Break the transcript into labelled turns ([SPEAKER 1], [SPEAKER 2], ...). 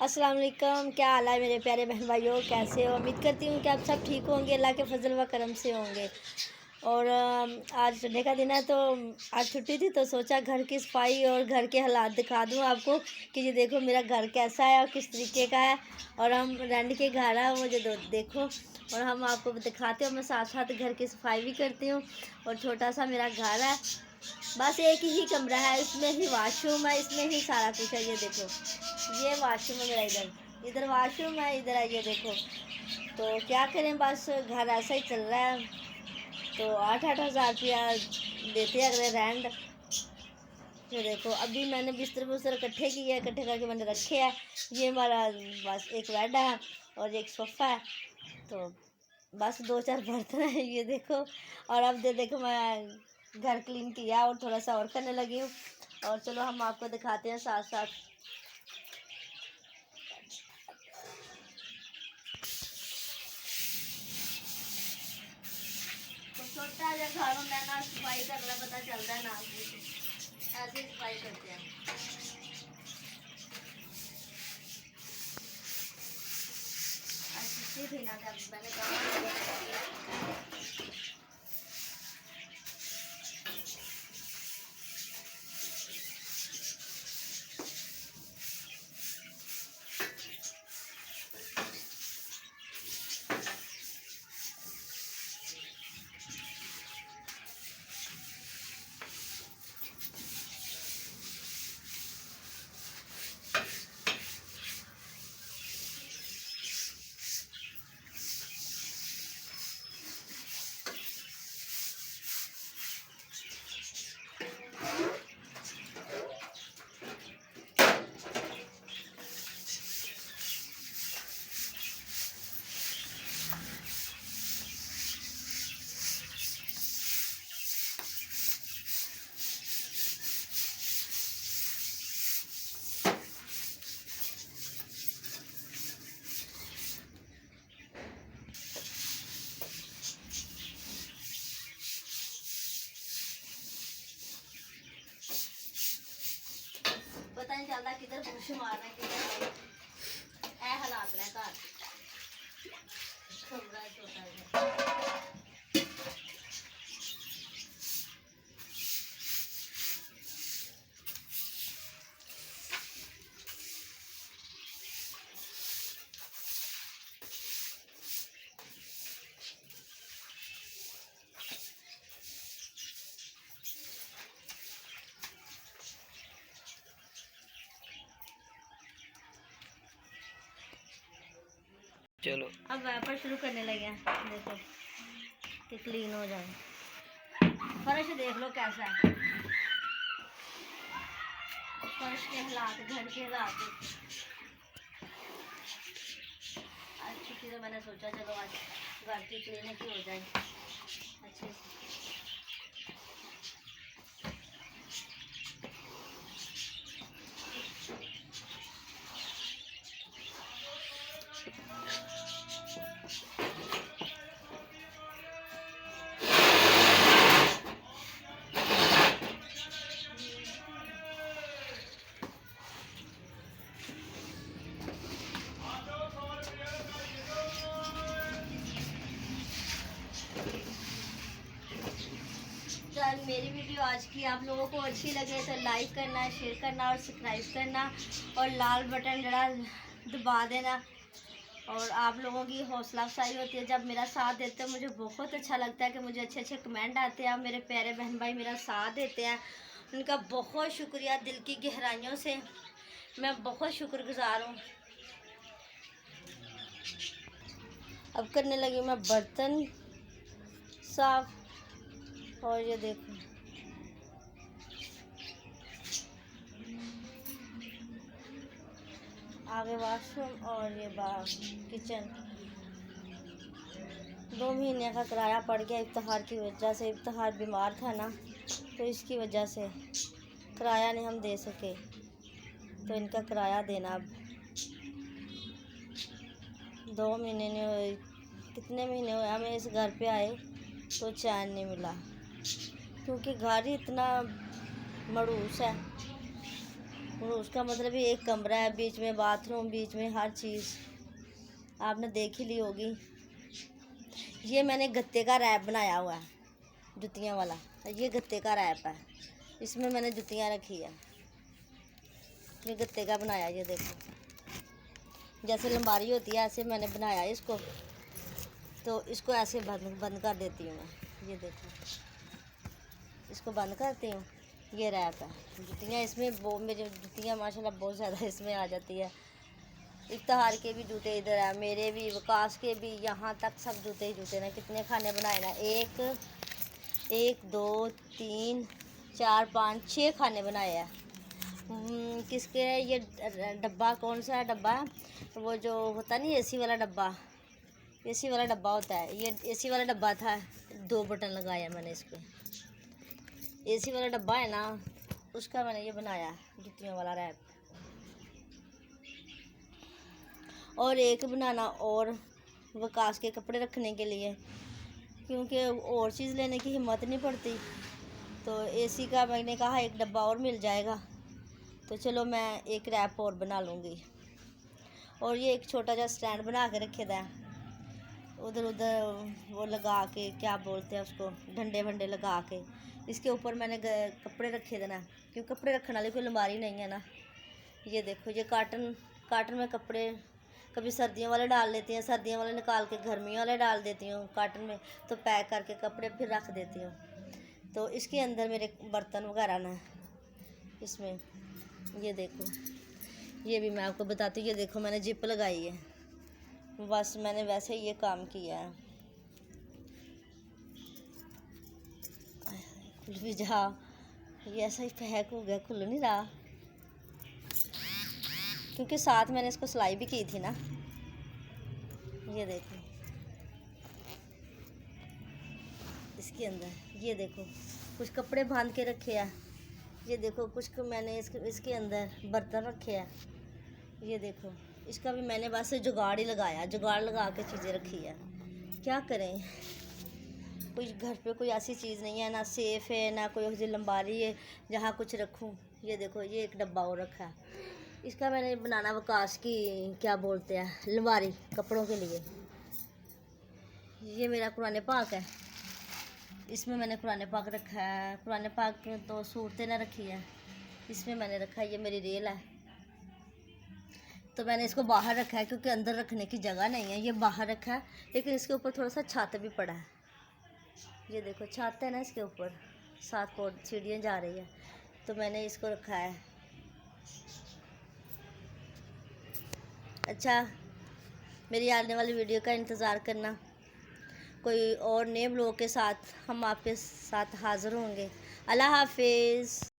[SPEAKER 1] अस्सलाम वालेकुम। क्या हाल है मेरे प्यारे बहन भाइयों, कैसे हो? उम्मीद करती हूँ कि आप सब ठीक होंगे, अल्लाह के फजल व करम से होंगे। और आज संडे का दिन है तो आज छुट्टी थी तो सोचा घर की सफाई और घर के हालात दिखा दूँ आपको कि ये देखो मेरा घर कैसा है और किस तरीके का है। और हम रेंट के घर है वो जो देखो, और हम आपको दिखाते हो। मैं साथ साथ घर की सफाई भी करती हूँ। और छोटा सा मेरा घर है, बस एक ही कमरा है, इसमें ही वॉशरूम है, इसमें ही सारा कुछ है। ये देखो, ये वॉशरूम है मेरा, इधर इधर वॉशरूम है, इधर है, ये देखो। तो क्या करें, बस घर ऐसा ही चल रहा है। तो 8-8 हज़ार रुपया देते हैं अगले रेंट। ये देखो, अभी मैंने बिस्तर बुस्तर इकट्ठे किए, इकट्ठे करके मैंने रखे हैं। ये हमारा बस एक बेड है और एक सोफ़ा है। तो बस 2-4 बर्तन है, ये देखो। और अब देखो मैं घर क्लीन किया और थोड़ा सा और करने लगी हूँ। और चलो हम आपको दिखाते हैं साथ साथ। तो छोटा सा घर में ना सफाई करना पता चलता है ना, ऐसे ही सफाई करते हैं। अच्छी थी ना, जब मैंने कहा पता नहीं चलता किधर पुश मारना है, किधर ऐ हालात ने घर कमरा छोटा है।
[SPEAKER 2] चलो
[SPEAKER 1] अब वैपर शुरू करने लगे हैं, देखो कि क्लीन हो जाए। फर्श देख लो कैसा है, फर्श के हालात, घर के हालात देखो। आज छुट्टी तो मैंने सोचा चलो आज घर की क्लीनिक ही हो जाए अच्छे से। तो मेरी वीडियो आज की आप लोगों को अच्छी लगे तो लाइक करना, शेयर करना और सब्सक्राइब करना और लाल बटन जरा दबा देना। और आप लोगों की हौसला अफजाई होती है जब मेरा साथ देते हैं, मुझे बहुत अच्छा लगता है कि मुझे अच्छे अच्छे कमेंट आते हैं। मेरे प्यारे बहन भाई मेरा साथ देते हैं, उनका बहुत शुक्रिया, दिल की गहराइयों से मैं बहुत शुक्रगुजार हूँ। अब करने लगी मैं बर्तन साफ। और ये देखो, आगे वॉशरूम और ये बाहर किचन। 2 महीने का किराया पड़ गया इफ्तिखार की वजह से। इफ्तिखार बीमार था ना, तो इसकी वजह से किराया नहीं हम दे सके, तो इनका किराया देना अब 2 महीने नहीं हुए, कितने महीने हुए हमें इस घर पे आए तो चैन नहीं मिला, क्योंकि घर ही इतना मड़ूस है। और उसका मतलब ही एक कमरा है, बीच में बाथरूम, बीच में हर चीज़ आपने देख ही ली होगी। ये मैंने गत्ते का रैप बनाया हुआ है, जुतियाँ वाला। ये गत्ते का रैप है, इसमें मैंने जुतियाँ रखी है। ये गत्ते का बनाया, ये देखो जैसे लंबारी होती है ऐसे मैंने बनाया है इसको। तो इसको ऐसे बंद बंद कर देती हूँ मैं। ये देखो, इसको बंद करती हूँ। ये रैप है जुतियाँ। इसमें वो मेरी जुतियाँ माशाल्लाह बहुत ज़्यादा इसमें आ जाती है। इफ्तार के भी जूते इधर है, मेरे भी, वकास के भी, यहाँ तक सब जूते ही जूते ना। कितने खाने बनाए ना, एक 2 3 4 5 6 खाने बनाए हैं। किसके, ये डब्बा कौन सा डब्बा है, वो जो होता नहीं एसी वाला डब्बा, एसी वाला डब्बा होता है। ये एसी वाला डब्बा था, 2 बटन लगाया मैंने इसके। एसी वाला डब्बा है ना, उसका मैंने ये बनाया जुतियों वाला रैप। और एक बनाना और वकास के कपड़े रखने के लिए, क्योंकि और चीज़ लेने की हिम्मत नहीं पड़ती। तो एसी का मैंने कहा एक डब्बा और मिल जाएगा, तो चलो मैं एक रैप और बना लूँगी। और ये एक छोटा सा स्टैंड बना के रखे था, उधर उधर वो लगा के, क्या बोलते हैं उसको, डंडे वंडे लगा के इसके ऊपर मैंने कपड़े रखे थे ना, क्योंकि कपड़े रखने वाली कोई अलमारी नहीं है ना। ये देखो, ये काटन में कपड़े कभी सर्दियों वाले डाल लेती हैं, सर्दियों वाले निकाल के गर्मियों वाले डाल देती हूँ काटन में, तो पैक करके कपड़े फिर रख देती हूँ। तो इसके अंदर मेरे बर्तन वगैरह ना इसमें। ये देखो, ये भी मैं आपको बताती हूँ। ये देखो मैंने जिप लगाई है, बस मैंने वैसे ही ये काम किया है। खुल भी जा, ये ऐसा ही पैक हो गया, खुल नहीं रहा, क्योंकि साथ मैंने इसको सिलाई भी की थी ना। ये देखो इसके अंदर, ये देखो कुछ कपड़े बांध के रखे हैं। ये देखो कुछ मैंने इसके अंदर बर्तन रखे हैं। ये देखो, इसका भी मैंने बस जुगाड़ ही लगाया, जुगाड़ लगा के चीज़ें रखी है। क्या करें, कोई घर पे कोई ऐसी चीज़ नहीं है, ना सेफ है, ना कोई ऐसी लंबारी है जहाँ कुछ रखूं। ये देखो, ये एक डब्बा और रखा है, इसका मैंने बनाना वकास की, क्या बोलते हैं, लंबारी कपड़ों के लिए। ये मेरा कुरान पाक है, इसमें मैंने कुरान पाक रखा है। कुरान पाक तो सूरतें ना रखी है, इसमें मैंने रखा है। ये मेरी रेल है, तो मैंने इसको बाहर रखा है क्योंकि अंदर रखने की जगह नहीं है। ये बाहर रखा है, लेकिन इसके ऊपर थोड़ा सा छत भी पड़ा है। ये देखो छत है ना, इसके ऊपर 7 सीढ़ियाँ जा रही है, तो मैंने इसको रखा है। अच्छा, मेरी आने वाली वीडियो का इंतज़ार करना। कोई और नए ब्लॉग के साथ हम आपके साथ हाज़िर होंगे। अल्लाह हाफिज़।